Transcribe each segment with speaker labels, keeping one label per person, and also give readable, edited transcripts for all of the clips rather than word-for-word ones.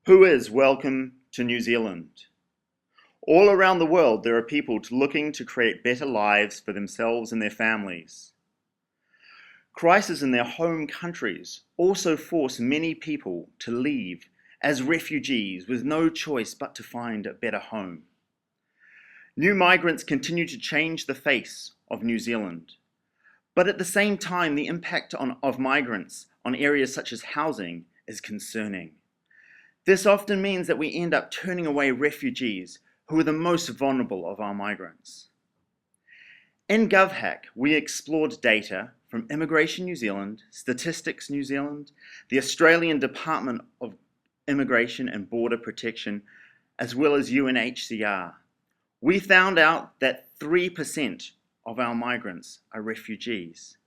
Speaker 1: Who is welcome to New Zealand? All around the world, there are people looking to create better lives for themselves and their families. Crises in their home countries also force many people to leave as refugees with no choice but to find a better home. New migrants continue to change the face of New Zealand, but at the same time, the impact of migrants on areas such as housing is concerning. This often means that we end up turning away refugees who are the most vulnerable of our migrants. In GovHack, we explored data from Immigration New Zealand, Statistics New Zealand, the Australian Department of Immigration and Border Protection, as well as UNHCR. We found out that 3% of our migrants are refugees.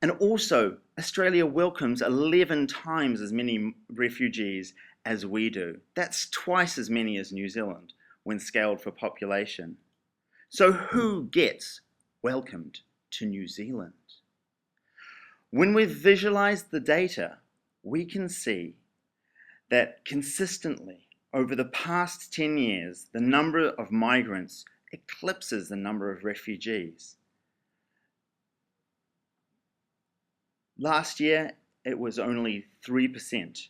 Speaker 1: And also, Australia welcomes 11 times as many refugees as we do. That's twice as many as New Zealand when scaled for population. So who gets welcomed to New Zealand? When we visualize the data, we can see that consistently over the past 10 years, the number of migrants eclipses the number of refugees. Last year, it was only 3%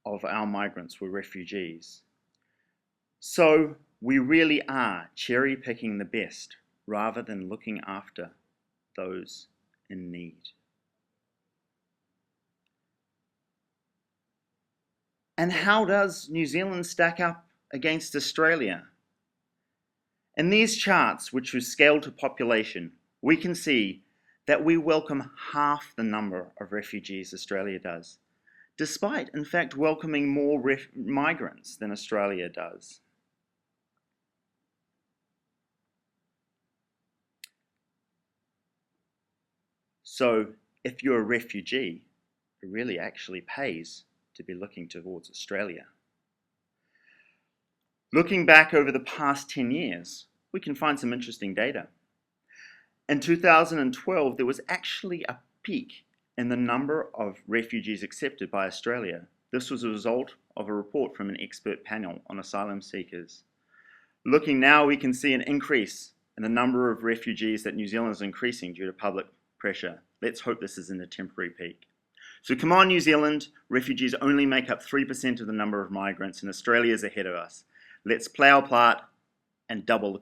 Speaker 1: of our migrants were refugees. So we really are cherry picking the best rather than looking after those in need. And how does New Zealand stack up against Australia? In these charts, which was scaled to population, we can see that we welcome half the number of refugees Australia does, despite, in fact, welcoming more migrants than Australia does. So, if you're a refugee, it really actually pays to be looking towards Australia. Looking back over the past 10 years, we can find some interesting data. In 2012, there was actually a peak in the number of refugees accepted by Australia. This was a result of a report from an expert panel on asylum seekers. Looking now, we can see an increase in the number of refugees that New Zealand is increasing due to public pressure. Let's hope this isn't a temporary peak. So come on, New Zealand, refugees only make up 3% of the number of migrants, and Australia is ahead of us. Let's play our part and double the